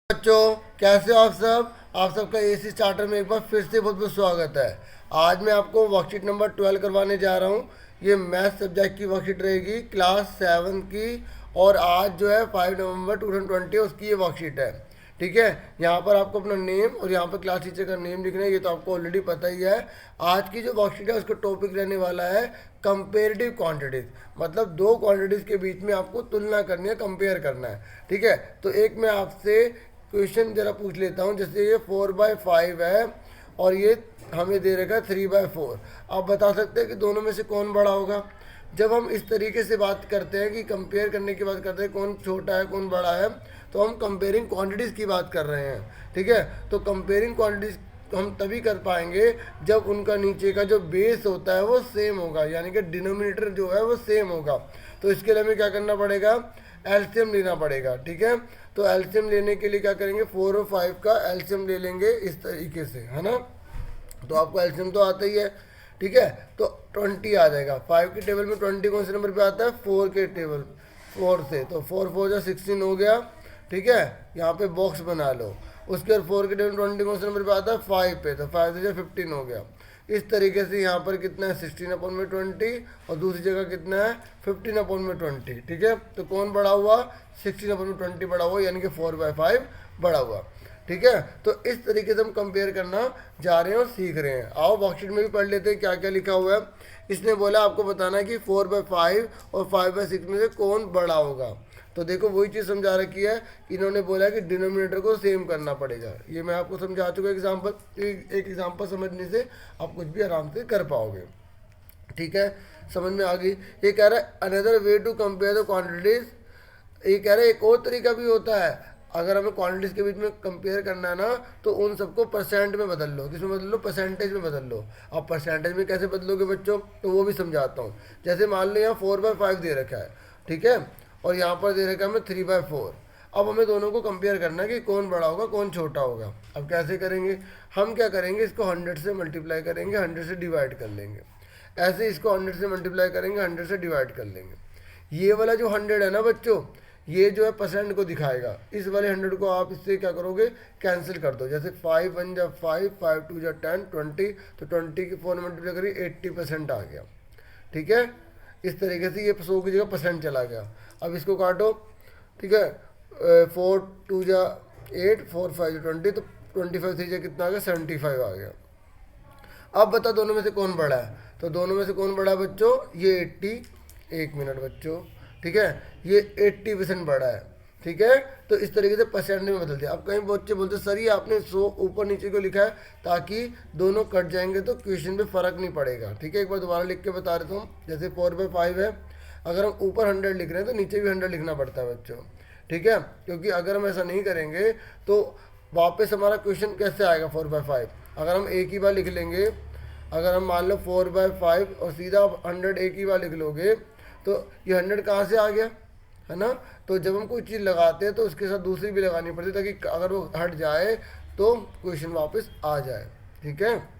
बच्चों, कैसे हो आप सबका एसी स्टार्टर में एक बार फिर से बहुत बहुत स्वागत है। आज मैं आपको वर्कशीट नंबर 12 करवाने जा रहा हूँ। ये मैथ सब्जेक्ट की वर्कशीट रहेगी क्लास 7 की, और आज जो है 5 नवंबर 2020 उसकी ये वर्कशीट है। ठीक है, यहाँ पर आपको अपना नेम और यहाँ पर क्लास टीचर का नेम लिखना है, ये तो आपको ऑलरेडी पता ही है। आज की जो वर्कशीट है उसका टॉपिक रहने वाला है कंपेरेटिव क्वांटिटीज, मतलब दो क्वांटिटीज़ के बीच में आपको तुलना करनी है, कंपेयर करना है। ठीक है, तो एक मैं आपसे क्वेश्चन जरा पूछ लेता हूँ। जैसे ये 4/5 है और ये हमें दे रखा है 3/4। आप बता सकते हैं कि दोनों में से कौन बड़ा होगा। जब हम इस तरीके से बात करते हैं कि कंपेयर करने की बात करते हैं कौन छोटा है कौन बड़ा है, तो हम कंपेयरिंग क्वांटिटीज़ की बात कर रहे हैं। ठीक है, तो कंपेयरिंग क्वांटिटीज़ हम तभी कर पाएंगे जब उनका नीचे का जो बेस होता है वो सेम होगा, यानी कि डिनोमिनेटर जो है वो सेम होगा। तो इसके लिए हमें क्या करना पड़ेगा, एलसीएम लेना पड़ेगा। ठीक है, तो एलसीएम लेने के लिए क्या करेंगे, 4 और 5 का एलसीएम ले लेंगे इस तरीके से, है ना। तो आपको एलसीएम तो आता ही है। ठीक है, तो 20 आ जाएगा। 5 के टेबल में 20 कौन से नंबर पे आता है, 4 के टेबल 4 से, तो 4 4 जा 16 हो गया। ठीक है, यहाँ पे बॉक्स बना लो। उसके बाद 4 के टेबल 20 कौन से नंबर पे आता है, 5 पे, तो 5 से 15 हो गया। इस तरीके से यहाँ पर कितना है, 16/20, और दूसरी जगह कितना है, 15/20। ठीक है, तो कौन बड़ा हुआ, 16/20 बड़ा हुआ, यानी कि 4/5 बड़ा हुआ। ठीक है, तो इस तरीके से हम कंपेयर करना जा रहे हैं और सीख रहे हैं। आओ वर्कशीट में भी पढ़ लेते हैं क्या क्या लिखा हुआ है। इसने बोला आपको बताना है कि 4/5 और 5/6 में से कौन बड़ा होगा। तो देखो वही चीज़ समझा रखी है कि इन्होंने बोला कि डिनोमिनेटर को सेम करना पड़ेगा। ये मैं आपको समझा चुका एग्जाम्पल, एक एग्जाम्पल समझने से आप कुछ भी आराम से कर पाओगे। ठीक है, समझ में आ गई। ये कह रहा है another way to compare the quantities. ये कह रहा है एक और तरीका भी होता है, अगर हमें क्वांटिटीज़ के बीच में कंपेयर करना है ना, तो उन सबको परसेंट में बदल लो। किसमें बदल लो, परसेंटेज में बदल लो। अब परसेंटेज में कैसे बदलोगे बच्चों, तो वो भी समझाता हूँ। जैसे मान लो यहाँ 4/5 दे रखा है, ठीक है, और यहाँ पर दे रखा है हमें 3/4। अब हमें दोनों को कंपेयर करना है कि कौन बड़ा होगा कौन छोटा होगा। अब कैसे करेंगे, हम क्या करेंगे, इसको 100 से मल्टीप्लाई करेंगे, 100 से डिवाइड कर लेंगे। ऐसे इसको 100 से मल्टीप्लाई करेंगे, 100 से डिवाइड कर लेंगे। ये वाला जो 100 है ना बच्चों, ये जो है परसेंट को दिखाएगा। इस वाले 100 को आप इससे क्या करोगे, कैंसिल कर दो। जैसे 5 1 जा 5, 5 2 जा 10, 20, तो 20 की 4 मल्टीप्लाई करिए, 80% आ गया। ठीक है, इस तरीके से ये 100 की जगह परसेंट चला गया। अब इसको काटो। ठीक है, 4 2 जा 8, 4 5 जा 20, तो 25 3 जा कितना आ गया, 75 आ गया। अब बता दोनों में से कौन बड़ा है, तो दोनों में से कौन बड़ा है बच्चों, ये 80, एक मिनट बच्चों, ठीक है, ये 80% बड़ा है। ठीक है, तो इस तरीके से परसेंट में बदल दिया। अब कहीं बच्चे बोलते सर ये आपने 100 ऊपर नीचे को लिखा है ताकि दोनों कट जाएंगे तो क्वेश्चन में फ़र्क नहीं पड़ेगा। ठीक है, एक बार दोबारा लिख के बता रहे हूँ। जैसे 4/5 है, अगर हम ऊपर 100 लिख रहे हैं तो नीचे भी 100 लिखना पड़ता है बच्चों। ठीक है, क्योंकि अगर हम ऐसा नहीं करेंगे तो वापस हमारा क्वेश्चन कैसे आएगा 4/5। अगर हम एक ही बार लिख लेंगे, अगर हम मान लो 4/5 और सीधा 100 एक ही बार लिख लोगे, तो ये 100 कहाँ से आ गया, है ना। तो जब हम कोई चीज़ लगाते हैं तो उसके साथ दूसरी भी लगानी पड़ती है, ताकि अगर वो हट जाए तो क्वेश्चन वापस आ जाए। ठीक है,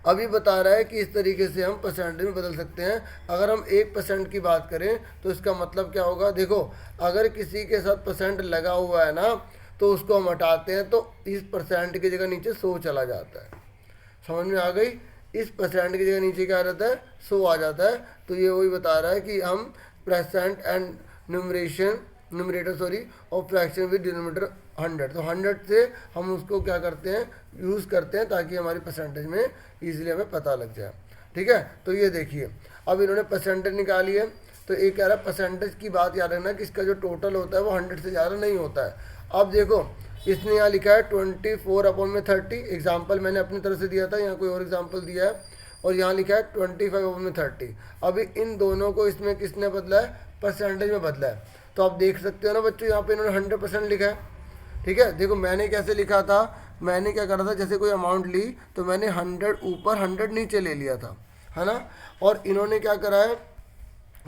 अभी बता रहा है कि इस तरीके से हम परसेंटेज में बदल सकते हैं। अगर हम 1% की बात करें तो इसका मतलब क्या होगा, देखो अगर किसी के साथ परसेंट लगा हुआ है ना, तो उसको हम हटाते हैं तो इस परसेंट की जगह नीचे 100 चला जाता है। समझ में आ गई, इस परसेंट की जगह नीचे क्या आ जाता है, 100 आ जाता है। तो ये वही बता रहा है कि हम परसेंट एंड न्यूमरेटर और फ्रैक्शन विद डिनोमिनेटर 100, तो 100 से हम उसको क्या करते हैं, यूज़ करते हैं ताकि हमारी परसेंटेज में ईजिली हमें पता लग जाए। ठीक है, तो ये देखिए अब इन्होंने परसेंटेज निकाली है। तो एक कह रहा है परसेंटेज की बात याद रखना कि इसका जो टोटल होता है वो 100 से ज़्यादा नहीं होता है। अब देखो इसने यहाँ लिखा है 24/30, एग्जाम्पल मैंने अपनी तरफ से दिया था, यहाँ कोई और एग्जाम्पल दिया है, और यहाँ लिखा है 25/30। अभी इन दोनों को इसमें किसने बदला है, परसेंटेज में बदला है। तो आप देख सकते हो ना बच्चों, यहाँ पे इन्होंने 100% लिखा है। ठीक है, देखो मैंने कैसे लिखा था, मैंने क्या करा था, जैसे कोई अमाउंट ली तो मैंने 100 ऊपर 100 नीचे ले लिया था, है ना। और इन्होंने क्या करा है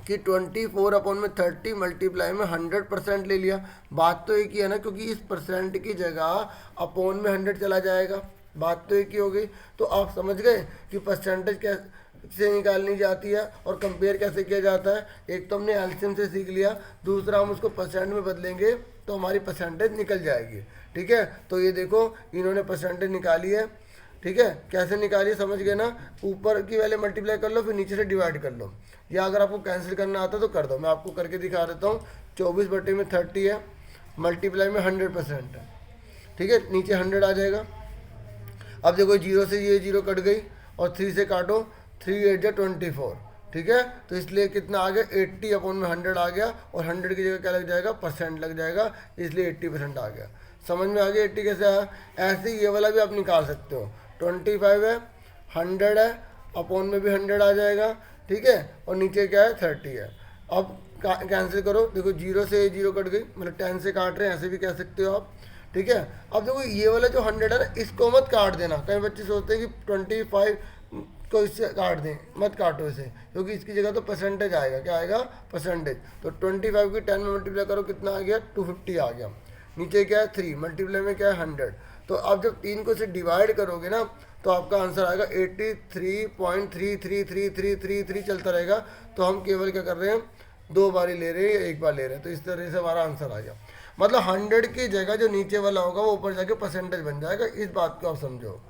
कि 24/30 मल्टीप्लाई में 100% ले लिया। बात तो एक ही है ना, क्योंकि इस परसेंट की जगह अपॉन में 100 चला जाएगा। बात तो एक ही हो गई। तो आप समझ गए कि परसेंटेज कैसे निकालनी जाती है और कंपेयर कैसे किया जाता है। एक तो हमने एलसीएम से सीख लिया, दूसरा हम उसको परसेंट में बदलेंगे तो हमारी परसेंटेज निकल जाएगी। ठीक है, तो ये देखो इन्होंने परसेंटेज निकाली है। ठीक है, कैसे निकालिए समझ गए ना, ऊपर की वैल्यू मल्टीप्लाई कर लो, फिर नीचे से डिवाइड कर लो, या अगर आपको कैंसिल करना आता तो कर दो। मैं आपको करके दिखा देता हूँ। 24/30 है, मल्टीप्लाई में 100% है। ठीक है, नीचे 100 आ जाएगा। अब देखो 0 से ये 0 कट गई और 3 से काटो, 3 8 24। ठीक है, तो इसलिए कितना आ गया, 80/100 आ गया, और 100 की जगह क्या लग जाएगा, परसेंट लग जाएगा, इसलिए 80% आ गया। समझ में आ गया 80 कैसे आया। ऐसे ही ये वाला भी आप निकाल सकते हो। 25 है, 100 है, अपॉन में भी 100 आ जाएगा। ठीक है, और नीचे क्या है, 30 है। अब कैंसिल करो, देखो 0 से 0 कट गई, मतलब 10 से काट रहे हैं, ऐसे भी कह सकते हो आप। ठीक है, अब देखो ये वाला जो 100 है ना, इसको मत काट देना। कई बच्चे सोचते हैं कि 25 को इससे काट दें, मत काटो इसे, क्योंकि इसकी जगह तो परसेंटेज आएगा। क्या आएगा, परसेंटेज। तो 25 की 10 में मल्टीप्लाई करो, कितना आ गया, 250 आ गया। नीचे क्या है, 3 मल्टीप्लाई में क्या है, 100। तो अब जब 3 को से डिवाइड करोगे ना, तो आपका आंसर आएगा 83.3333333 चलता रहेगा। तो हम केवल क्या कर रहे हैं, 2 बारी ले रहे हैं या 1 बार ले रहे हैं। तो इस तरह से हमारा आंसर आ गया। मतलब 100 की जगह जो नीचे वाला होगा वो ऊपर जाके परसेंटेज बन जाएगा। इस बात को आप समझो।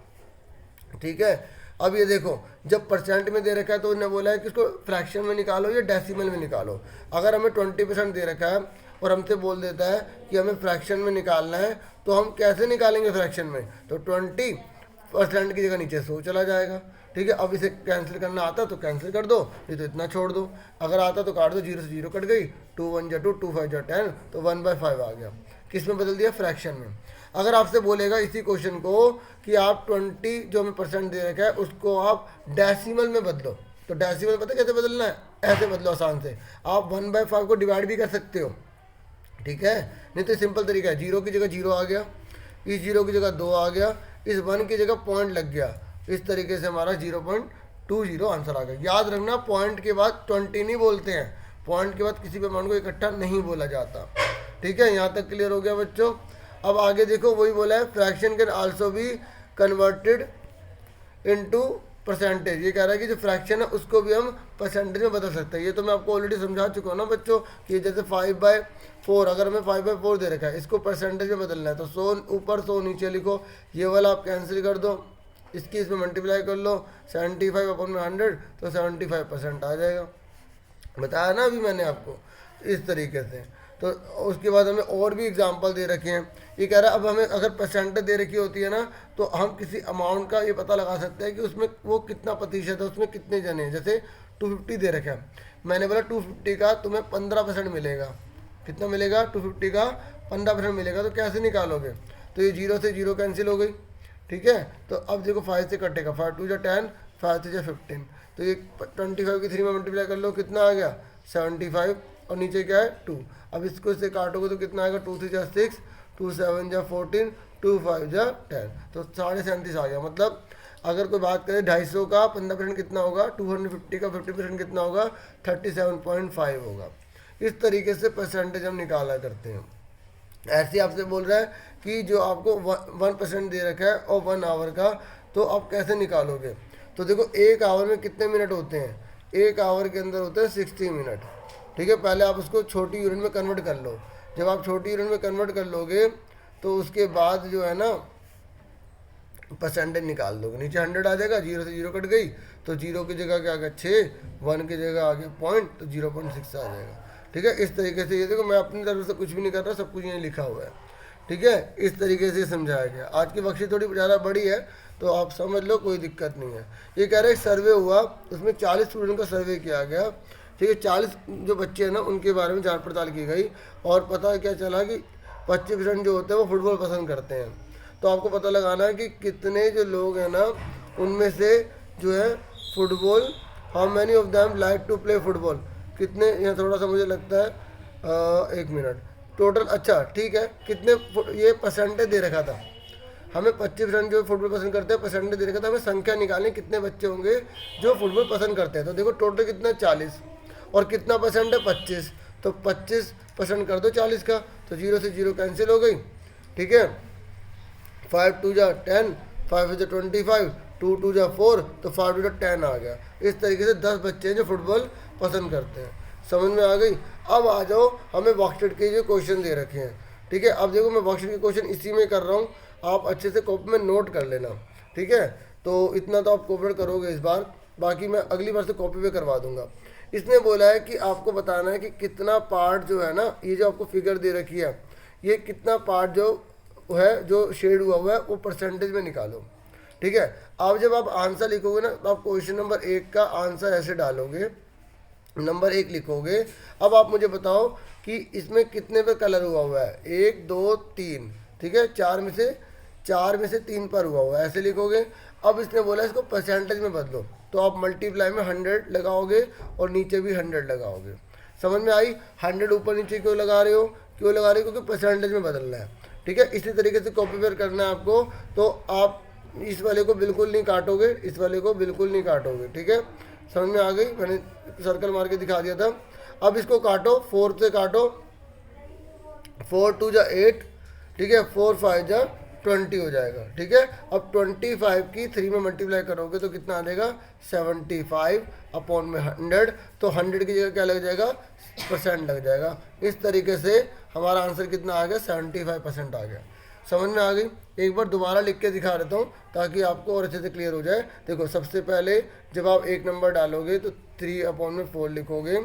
ठीक है, अब ये देखो जब परसेंट में दे रखा है तो उन्होंने बोला है कि इसको फ्रैक्शन में निकालो या डेसिमल में निकालो। अगर हमें 20% दे रखा है और हमसे बोल देता है कि हमें फ्रैक्शन में निकालना है, तो हम कैसे निकालेंगे फ्रैक्शन में, तो 20% की जगह नीचे 100 चला जाएगा। ठीक है, अब इसे कैंसिल करना आता तो कैंसिल कर दो, नहीं तो इतना छोड़ दो। अगर आता तो काट दो, 0 से 0 कट गई, 2 1 2, 2 5 10, तो 1/5 आ गया। किस में बदल दिया, फ्रैक्शन में। अगर आपसे बोलेगा इसी क्वेश्चन को कि आप 20 जो हमें परसेंट दे रखा है उसको आप डेसिमल में बदलो, तो डेसिमल पता कैसे बदलना है, ऐसे बदलो आसान से। आप 1/5 को डिवाइड भी कर सकते हो। ठीक है, नहीं तो सिंपल तरीका है, 0 की जगह 0 आ गया, इस 0 की जगह 2 आ गया, इस 1 की जगह पॉइंट लग गया। इस तरीके से हमारा 0.20 आंसर आ गया। याद रखना, पॉइंट के बाद 20 नहीं बोलते हैं, पॉइंट के बाद किसी भी अमाउंट को इकट्ठा नहीं बोला जाता। ठीक है, यहाँ तक क्लियर हो गया बच्चों। अब आगे देखो, वही बोला है fraction can also be converted into percentage. ये कह रहा है कि जो फ्रैक्शन है उसको भी हम परसेंटेज में बदल सकते हैं। ये तो मैं आपको ऑलरेडी समझा चुका हूँ ना बच्चों, कि जैसे 5/4, अगर हमें 5/4 दे रखा है, इसको परसेंटेज में बदलना है, तो 100 ऊपर 100 नीचे लिखो। ये वाला आप कैंसिल कर दो, इसकी इसमें मल्टीप्लाई कर लो, 75/100, तो 75% आ जाएगा। बताया ना अभी मैंने आपको, इस तरीके से। तो उसके बाद हमें और भी एग्जांपल दे रखे हैं। ये कह रहा है अब हमें अगर परसेंटेज दे रखी होती है ना, तो हम किसी अमाउंट का ये पता लगा सकते हैं कि उसमें वो कितना प्रतिशत है, उसमें कितने जने हैं। जैसे 250 दे रखा है, मैंने बोला 250 का तुम्हें 15% मिलेगा। कितना मिलेगा, 250 का 15% मिलेगा। तो कैसे निकालोगे, तो ये 0 से 0 कैंसिल हो गई। ठीक है, तो अब देखो 5 से कटेगा, 5 2 10, 5 3 15, तो ये 25 की 3 में मल्टीप्लाई कर लो, कितना आ गया, 75, और नीचे क्या है, 2। अब इसको इससे काटोगे तो कितना आएगा, 2 3 6, 2 7 14, 2 5 10, तो 37.5 आ गया। मतलब अगर कोई बात करें 250 का 15% कितना होगा, 250 का 50% कितना होगा, 37.5 होगा। इस तरीके से परसेंटेज हम निकाला करते हैं। ऐसे आपसे बोल रहा है कि जो आपको 1% दे रखा है और 1 आवर का, तो आप कैसे निकालोगे। तो देखो 1 आवर में कितने मिनट होते हैं, 1 आवर के अंदर होते हैं 60 मिनट। ठीक है, पहले आप उसको छोटी यूनिट में कन्वर्ट कर लो। जब आप छोटी यूनिट में कन्वर्ट कर लोगे तो उसके बाद जो है ना परसेंटेज निकाल दोगे, नीचे 100 आ जाएगा, 0 से 0 कट गई, तो 0 की जगह क्या आ गया 6, 1 की जगह आ गया पॉइंट, तो 0.6 आ जाएगा। ठीक है, इस तरीके से। ये देखो मैं अपनी तरफ से कुछ भी नहीं कर रहा, सब कुछ यहाँ लिखा हुआ है। ठीक है, इस तरीके से समझाया गया। आज की वर्कशीट थोड़ी ज़्यादा बड़ी है, तो आप समझ लो, कोई दिक्कत नहीं है। ये कह रहे हैं सर्वे हुआ, उसमें 40 स्टूडेंट का सर्वे किया गया। ठीक है, 40 जो बच्चे हैं ना उनके बारे में जांच पड़ताल की गई, और पता क्या चला कि 25% जो होते हैं वो फुटबॉल पसंद करते हैं। तो आपको पता लगाना है कि कितने जो लोग हैं ना उनमें से जो है football, how many of them like to play football, कितने, यहाँ थोड़ा सा मुझे लगता है 1 मिनट टोटल। अच्छा ठीक है, कितने ये परसेंटेज दे रखा था हमें, 25% जो फुटबॉल पसंद करते हैं परसेंटेज दे रखा था। हमें संख्या निकालनी कितने बच्चे होंगे जो फुटबॉल पसंद करते हैं। तो देखो टोटल कितना 40, और कितना परसेंट है 25, तो 25% कर दो 40 का, तो 0 से 0 कैंसिल हो गई। ठीक है, 5 2 10, 5 25, 2 2 4, तो 5 2 10 आ गया। इस तरीके से 10 बच्चे हैं जो फुटबॉल पसंद करते हैं। समझ में आ गई। अब आ जाओ, हमें वर्कशीट के जो क्वेश्चन दे रखे हैं। ठीक है। अब देखो मैं वर्कशीट के क्वेश्चन इसी में कर रहा हूँ, आप अच्छे से कॉपी में नोट कर लेना, ठीक है। तो इतना तो आप कॉपरेट करोगे इस बार, बाकी मैं अगली बार से कॉपी पे करवा दूंगा। इसने बोला है कि आपको बताना है कि कितना पार्ट जो है ना, ये जो आपको फिगर दे रखी है, ये कितना पार्ट जो है जो शेड हुआ है वो परसेंटेज में निकालो, ठीक है। अब जब आप आंसर लिखोगे ना, तो आप क्वेश्चन नंबर 1 का आंसर ऐसे डालोगे, नंबर 1 लिखोगे। अब आप मुझे बताओ कि इसमें कितने पे कलर हुआ है, 1 2 3, ठीक है। चार में से 3 पर हुआ है, ऐसे लिखोगे। अब इसने बोला इसको परसेंटेज में बदलो, तो आप मल्टीप्लाई में 100 लगाओगे और नीचे भी 100 लगाओगे। समझ में आई? 100 ऊपर नीचे क्यों लगा रहे हो, क्योंकि परसेंटेज में बदलना है, ठीक है। इसी तरीके से कॉपी पेयर करना है आपको। तो आप इस वाले को बिल्कुल नहीं काटोगे, इस वाले को बिल्कुल नहीं काटोगे, ठीक है। समझ में आ गई? मैंने सर्कल मार के दिखा दिया था। अब इसको काटो, 4 से काटो, 4 2 जा 8, ठीक है, 4 5 जा 20 हो जाएगा, ठीक है। अब 25 की 3 में मल्टीप्लाई करोगे तो कितना आ जाएगा, 75 अपॉन में 100, तो 100 की जगह क्या लग जाएगा, परसेंट लग जाएगा। इस तरीके से हमारा आंसर कितना आ गया, 75% आ गया। समझ में आ गई? एक बार दोबारा लिख के दिखा देता हूँ ताकि आपको और अच्छे से क्लियर हो जाए। देखो सबसे पहले जब आप एक नंबर डालोगे तो 3 अपॉन में 4 लिखोगे,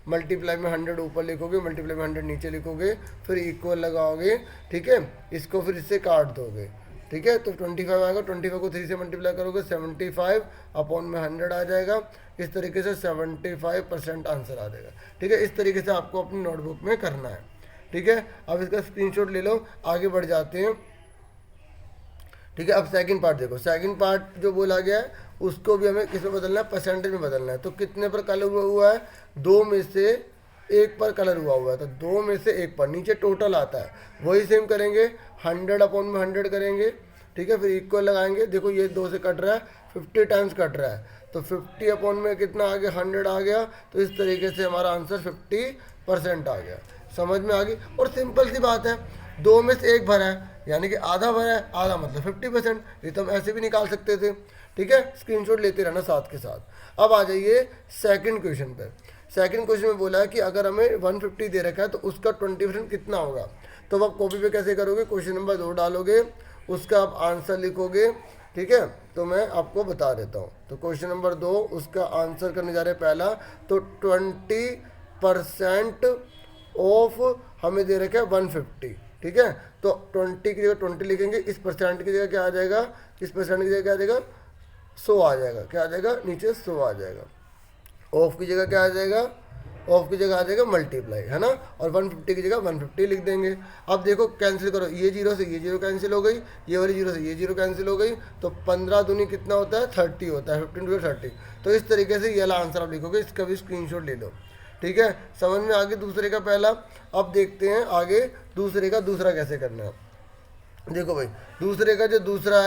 मल्टीप्लाई में 100 ऊपर लिखोगे, मल्टीप्लाई में 100 नीचे लिखोगे, फिर इक्वल लगाओगे, ठीक है। इसको फिर इससे काट दोगे, ठीक है। तो 25 आएगा, 25 को 3 से मल्टीप्लाई करोगे, 75 अपॉन में 100 आ जाएगा। इस तरीके से 75% आंसर आ जाएगा, ठीक है। इस तरीके से आपको अपनी नोटबुक में करना है, ठीक है। अब इसका स्क्रीनशॉट ले लो, आगे बढ़ जाते हैं, ठीक है। अब सेकंड पार्ट देखो, सेकंड पार्ट जो बोला गया है उसको भी हमें किस में बदलना है, परसेंटेज में बदलना है। तो कितने पर कलर हुआ है, 2 में से 1 पर कलर हुआ है, तो 2 में से 1 पर, नीचे टोटल आता है वही सेम करेंगे, 100 अपॉन में 100 करेंगे, ठीक है। फिर इक्वल लगाएंगे, देखो ये 2 से कट रहा है, 50 टाइम्स कट रहा है, तो 50 अपॉन में कितना आ गया, 100 आ गया। तो इस तरीके से हमारा आंसर 50% आ गया। समझ में आ गई? और सिंपल सी बात है, 2 में से 1 भरा है यानी कि आधा भरा है, आधा मतलब 50%, ये तो हम ऐसे भी निकाल सकते थे, ठीक है। स्क्रीनशॉट लेते रहना साथ के साथ। अब आ जाइए सेकंड क्वेश्चन पर। सेकंड क्वेश्चन में बोला है कि अगर हमें 150 दे रखा है तो उसका 20% कितना होगा। तो आप कॉपी पे कैसे करोगे, क्वेश्चन नंबर 2 डालोगे, उसका आप आंसर लिखोगे, ठीक है। तो मैं आपको बता देता हूँ। तो क्वेश्चन नंबर 2 उसका आंसर करने जा रहे हैं पहला, तो 20% ऑफ हमें दे रखा है 150, ठीक है। तो 20 की जगह 20 लिखेंगे, इस परसेंट की जगह क्या आ जाएगा, इस परसेंट की जगह क्या आ जाएगा, 100 आ जाएगा, क्या आ जाएगा, नीचे 100 आ जाएगा। ऑफ की जगह क्या आ जाएगा, ऑफ की जगह आ जाएगा मल्टीप्लाई, है ना। और 150 की जगह 150 लिख देंगे। अब देखो कैंसिल करो, ये 0 से ये 0 कैंसिल हो गई, ये वाली 0 से ये 0 कैंसिल हो गई, तो 15 दूनी कितना होता है, 30 होता है, 15 टू 30। तो इस तरीके से ये वाला आंसर आप लिखोगे, इसका भी स्क्रीनशॉट ले लो, ठीक है। समझ में आगे दूसरे का पहला। अब देखते हैं आगे दूसरे का दूसरा कैसे करना है। देखो भाई दूसरे का जो दूसरा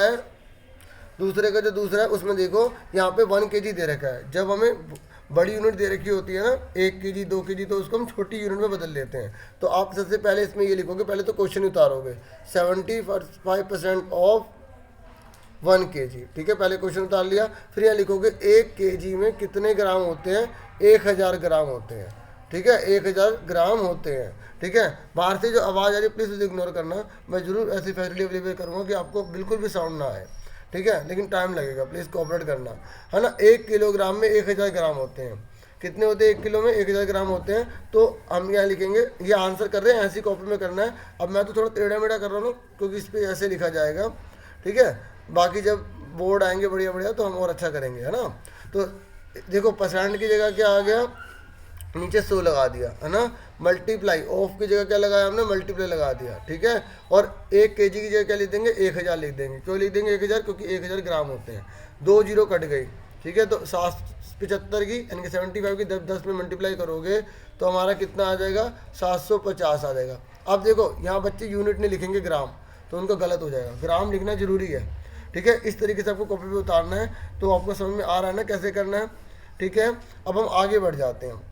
है उसमें देखो यहाँ पे 1 kg दे रखा है। जब हमें बड़ी यूनिट दे रखी होती है ना, 1 kg 2 kg, तो उसको हम छोटी यूनिट में बदल लेते हैं। तो आप सबसे पहले इसमें ये लिखोगे, पहले तो क्वेश्चन उतारोगे, 75% ऑफ 1 kg, ठीक है। पहले क्वेश्चन उतार लिया, फिर यहाँ लिखोगे 1 kg में कितने ग्राम होते हैं, 1000 ग्राम होते हैं, ठीक है, 1000 ग्राम होते हैं, ठीक है। बाहर से जो आवाज़ आ रही है प्लीज़ उसे इग्नोर करना, मैं जरूर ऐसी फैसिलिटी अवेलेबल करूँगा कि आपको बिल्कुल भी साउंड ना आए, ठीक है, लेकिन टाइम लगेगा, प्लीज़ कोऑपरेट करना, है ना। 1 किलोग्राम में 1000 ग्राम होते हैं, कितने होते हैं, 1 किलो में 1000 ग्राम होते हैं। तो हम यहाँ लिखेंगे, ये आंसर कर रहे हैं, ऐसी कॉपी में करना है। अब मैं तो थोड़ा टेढ़ा मेढ़ा कर रहा हूँ क्योंकि इस पर ऐसे लिखा जाएगा, ठीक है। बाकी जब बोर्ड आएंगे बढ़िया बढ़िया तो हम और अच्छा करेंगे, है ना। तो देखो परसेंट की जगह क्या आ गया, नीचे 100 लगा दिया, है ना। मल्टीप्लाई, ऑफ की जगह क्या लगाया हमने, मल्टीप्लाई लगा दिया, ठीक है। और 1 kg की जगह क्या लिख देंगे, 1000 लिख देंगे। क्यों लिख देंगे 1000, क्योंकि 1000 ग्राम होते हैं। 2 जीरो कट गई, ठीक है। तो 775 की यानी कि 75 की 10 में मल्टीप्लाई करोगे तो हमारा कितना आ जाएगा, 750 आ जाएगा। अब देखो यहाँ बच्चे यूनिट नहीं लिखेंगे ग्राम, तो उनको गलत हो जाएगा, ग्राम लिखना जरूरी है, ठीक है। इस तरीके से आपको कॉपी पे उतारना है। तो आपको समझ में आ रहा है ना कैसे करना है, ठीक है। अब हम आगे बढ़ जाते हैं।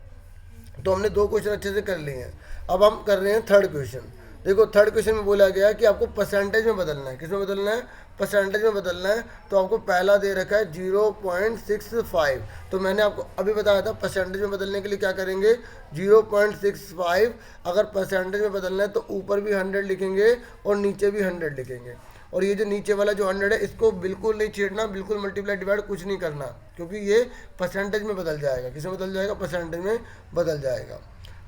तो हमने 2 क्वेश्चन अच्छे से कर लिए हैं, अब हम कर रहे हैं थर्ड क्वेश्चन। देखो थर्ड क्वेश्चन में बोला गया है कि आपको परसेंटेज में बदलना है। किस में बदलना है? परसेंटेज में बदलना है। तो आपको पहला दे रखा है 0.65। तो मैंने आपको अभी बताया था परसेंटेज में बदलने के लिए क्या करेंगे, 0.65। अगर परसेंटेज में बदलना है तो ऊपर भी 100 लिखेंगे और नीचे भी 100 लिखेंगे। और ये जो नीचे वाला जो 100 है इसको बिल्कुल नहीं छेड़ना, बिल्कुल मल्टीप्लाई डिवाइड कुछ नहीं करना, क्योंकि ये परसेंटेज में बदल जाएगा। किसमें बदल जाएगा? परसेंटेज में बदल जाएगा।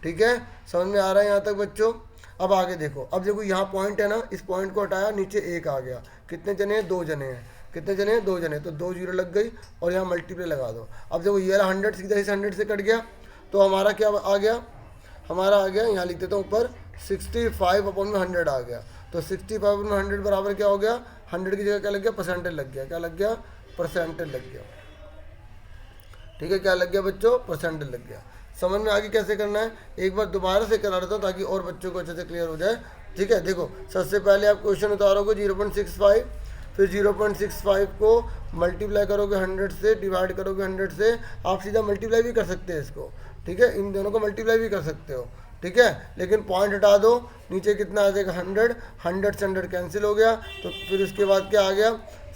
ठीक है, समझ में आ रहा है यहाँ तक बच्चों? अब आगे देखो, अब देखो यहाँ पॉइंट है ना, इस पॉइंट को हटाया, नीचे एक आ गया। कितने जने हैं? 2 जने हैं। कितने जने हैं? 2 जने। तो 2 जीरो लग गई और यहाँ मल्टीप्लाई लगा दो। अब देखो ये 100 सीधा इस 100 से कट गया, तो हमारा क्या आ गया? हमारा आ गया, यहाँ लिख देता हूँ ऊपर, 65/100 आ गया। तो 65/100 बराबर क्या हो गया? 100 की जगह क्या लग गया? परसेंटेज लग गया। क्या लग गया? परसेंटेज लग गया। ठीक है, क्या लग गया बच्चों? परसेंटेज लग गया। समझ में आगे कैसे करना है? एक बार दोबारा से करा देता हूँ ताकि और बच्चों को अच्छे से क्लियर हो जाए। ठीक है, देखो सबसे पहले आप क्वेश्चन उतारोगे 0.65, फिर 0.65 को मल्टीप्लाई करोगे 100 से, डिवाइड करोगे 100 से। आप सीधा मल्टीप्लाई भी कर सकते हैं इसको। ठीक है, इन दोनों को मल्टीप्लाई भी कर सकते हो। ठीक है, लेकिन पॉइंट हटा दो, नीचे कितना आ जाएगा? 100। 100 से 100 कैंसिल हो गया। तो फिर उसके बाद क्या आ गया?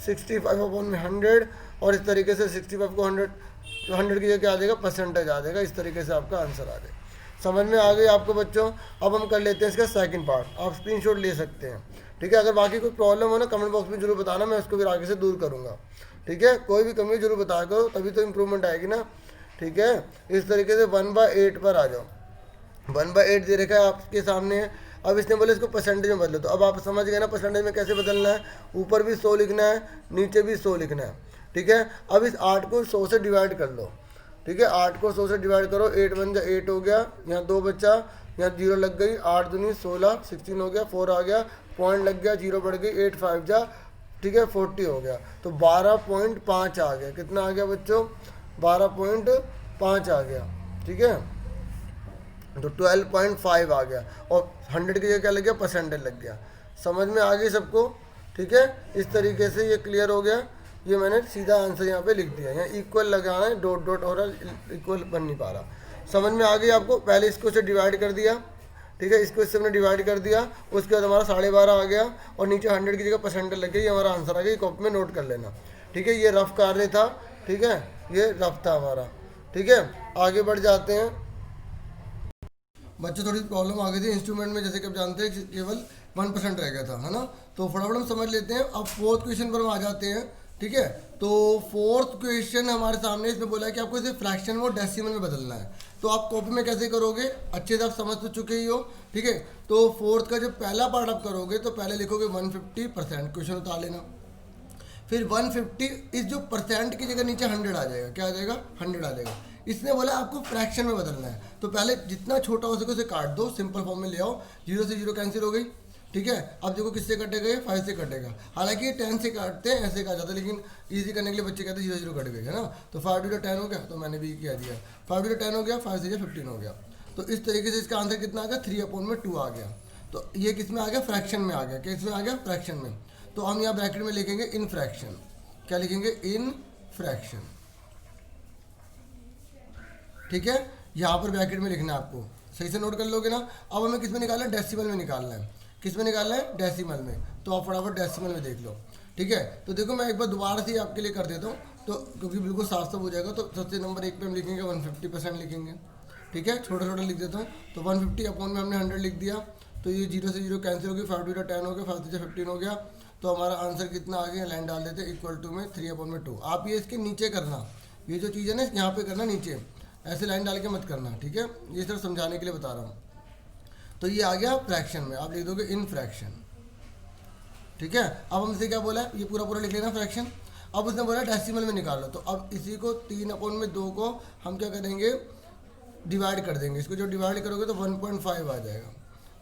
65/100। और इस तरीके से 65 को 100 की जगह क्या आ जाएगा? परसेंटेज आ जाएगा। इस तरीके से आपका आंसर आ जाएगा। समझ में आ गई आपको बच्चों? अब हम कर लेते हैं इसका सेकंड पार्ट। आप स्क्रीनशॉट ले सकते हैं। ठीक है, अगर बाकी कोई प्रॉब्लम हो ना कमेंट बॉक्स में जरूर बताना, मैं उसको फिर आगे से दूर करूँगा। ठीक है, कोई भी कमी जरूर बताया करो, तभी तो इम्प्रूवमेंट आएगी ना। ठीक है, इस तरीके से 1/8 पर आ जाओ। 1/8 दे रखा है आपके सामने है। अब इसने बोले इसको परसेंटेज में बदलो, तो अब आप समझ गए ना परसेंटेज में कैसे बदलना है। ऊपर भी 100 लिखना है, नीचे भी 100 लिखना है। ठीक है, अब इस 8 को 100 से डिवाइड कर लो। ठीक है, 8 को 100 से डिवाइड करो, 8 1 जा 8 हो गया, यहाँ 2 बच्चा, यहाँ 0 लग गई, 8 दूनी 16, 16 हो गया, 4 आ गया, पॉइंट लग गया, 0 बढ़ गई, 8 5 जा, ठीक है 40 हो गया। तो 12.5 आ गया। कितना आ गया बच्चों? 12.5 आ गया। ठीक है, तो 12.5 आ गया। और 100 की जगह क्या लग गया? परसेंटेज लग गया। समझ में आ गई सबको? ठीक है, इस तरीके से ये क्लियर हो गया। ये मैंने सीधा आंसर यहाँ पे लिख दिया। यहाँ इक्वल लगाना है, डॉट डॉट हो रहा है, इक्वल बन नहीं पा रहा। समझ में आ गई आपको? पहले इसको से डिवाइड कर दिया। ठीक है, इसको इससे हमने डिवाइड कर दिया। उसके बाद हमारा 12.5 आ गया और नीचे 100 की जगह परसेंटेज लग गई। ये हमारा आंसर आ गया। कॉपी में नोट कर लेना। ठीक है, ये रफ कार्य था। ठीक है, ये रफ था हमारा। ठीक है, आगे बढ़ जाते हैं बच्चों। थोड़ी प्रॉब्लम आ गई थी इंस्ट्रूमेंट में, जैसे कि आप जानते हैं केवल 1% रह गया था, है ना। तो फटाफट हम समझ लेते हैं। अब फोर्थ क्वेश्चन पर हम आ जाते हैं। ठीक है, तो फोर्थ क्वेश्चन हमारे सामने, इसमें बोला है कि आपको इसे फ्रैक्शन में डेसिमल में बदलना है। तो आप कॉपी में कैसे करोगे? अच्छे से आप समझ तो चुके ही हो। ठीक है, तो फोर्थ का जो पहला पार्ट आप करोगे तो पहले लिखोगे 150%, क्वेश्चन उतार लेना। फिर 150, इस जो परसेंट की जगह नीचे 100 आ जाएगा। क्या आ जाएगा? 100 आ जाएगा। इसने बोला आपको फ्रैक्शन में बदलना है, तो पहले जितना छोटा हो सके उसे काट दो, सिंपल फॉर्म में ले आओ। 0 से 0 कैंसिल हो गई। ठीक है, अब देखो किससे कटेगा? ये 5 से कटेगा। हालांकि ये 10 से काटते हैं, ऐसे कहा जाता है, लेकिन इजी करने के लिए बच्चे कहते हैं 0 0 कट गए, है ना। तो 5 × 10 हो गया, तो मैंने भी किया दिया। 5 × 10 हो गया, 5 से 15 हो गया। तो इस तरीके से इसका आंसर कितना आ गया? 3/2 आ गया। तो ये किस में आ गया? फ्रैक्शन में आ गया। किस में आ गया? फ्रैक्शन में। तो हम यहाँ ब्रैकेट में लिखेंगे इन फ्रैक्शन। क्या लिखेंगे? In fraction. ठीक है, यहाँ पर ब्रैकेट में लिखना है आपको, सही से नोट कर लोगे ना। अब हमें किस में निकालना है? डेसिमल में निकालना है। किस में निकालना है? डेसिमल में। तो आप फटाफट डेसिमल में देख लो। ठीक है, तो देखो मैं एक बार दोबारा से आपके लिए कर देता हूँ, तो क्योंकि बिल्कुल साफ साफ हो जाएगा। तो सबसे नंबर 1 पे हम लिखेंगे 150% लिखेंगे। ठीक है, छोटा छोटा लिख देता हूँ। तो 150 में हमने 100 लिख दिया। तो ये 0 से 0 कैंसिल हो गई, 5 × 10 हो गया, 5 से 15 हो गया। तो हमारा आंसर कितना आ गया? लाइन डाल देते इक्वल टू में 3/2। आप ये इसके नीचे करना, ये जो चीज़ है ना यहाँ पे करना, नीचे ऐसे लाइन डाल के मत करना। ठीक है, ये सिर्फ समझाने के लिए बता रहा हूँ। तो ये आ गया फ्रैक्शन में, आप लिख दोगे इन फ्रैक्शन। ठीक है, अब हमसे क्या बोला है? ये पूरा पूरा लिख लेना फ्रैक्शन। अब उसने बोला डेसिमल में निकालो। तो अब इसी को 3/2 को हम क्या करेंगे? डिवाइड कर देंगे। इसको जो डिवाइड करोगे तो 1.5 आ जाएगा।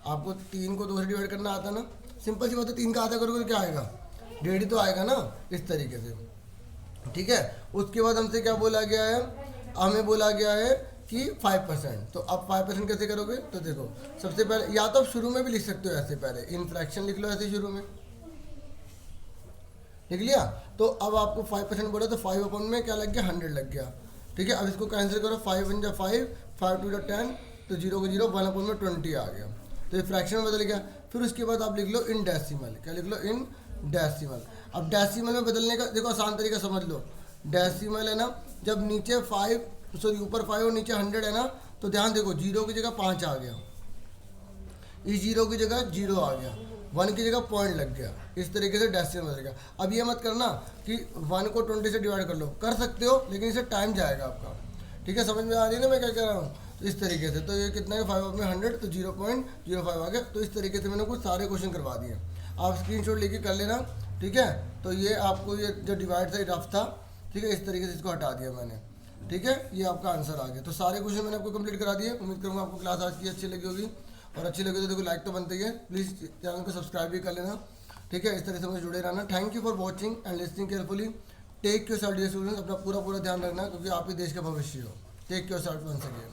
आपको 3 को 2 से डिवाइड करना आता ना, सिंपल सी बात है। 3 का आधा करोगे तो क्या आएगा? 1.5 तो आएगा ना, इस तरीके से। ठीक है, उसके बाद हमसे क्या बोला गया है? हमें बोला गया है कि 5%। तो अब 5% कैसे करोगे? तो देखो सबसे पहले या तो आप शुरू में भी लिख सकते हो ऐसे, पहले इन फ्रैक्शन लिख लो ऐसे, शुरू में लिख लिया। तो अब आपको 5% बोला, तो 5 में क्या लग गया? 100 लग गया। ठीक है, अब इसको कैंसिल करो, 5 1 जा 5, 5 2 जा 10, तो 0 को 0, 1 में 20 आ गया। तो ये फ्रैक्शन में बदल गया। फिर उसके बाद आप लिख लो इन डेसिमल, क्या लिख लो, इन डेसिमल। अब डेसिमल में बदलने का देखो आसान तरीका समझ लो। डेसिमल है ना, जब नीचे 5 सॉरी ऊपर 5 और नीचे 100 है ना, तो ध्यान देखो 0 की जगह 5 आ गया, इस 0 की जगह 0 आ गया, 1 की जगह पॉइंट लग गया, इस तरीके से डेसिमल बदल गया। अब ये मत करना कि 1 को 20 से डिवाइड कर लो, कर सकते हो लेकिन इससे टाइम जाएगा आपका। ठीक है, समझ में आ रही है ना मैं क्या कह रहा हूँ। तो इस तरीके से, तो ये कितना है 5 में 100 तो 0.05 आ गया। तो इस तरीके से मैंने कुछ सारे क्वेश्चन करवा दिए, आप स्क्रीनशॉट लेके कर लेना। ठीक है, तो ये आपको ये जो डिवाइड था रफ था, ठीक है, इस तरीके से इसको हटा दिया मैंने। ठीक है, ये आपका आंसर आ गया। तो सारे क्वेश्चन मैंने आपको कंप्लीट करा दिए। उम्मीद करूँगा आपको क्लास आज की अच्छी लगी होगी, और अच्छी लगी तो देखो लाइक तो बनते ही है, प्लीज़ चैनल को सब्सक्राइब भी कर लेना। ठीक है, इस तरह से मुझे जुड़े रहना। Thank you for watching and listening carefully. Take yourself dear students, अपना पूरा ध्यान रखना क्योंकि आप ही देश का भविष्य हो। Take yourself once again.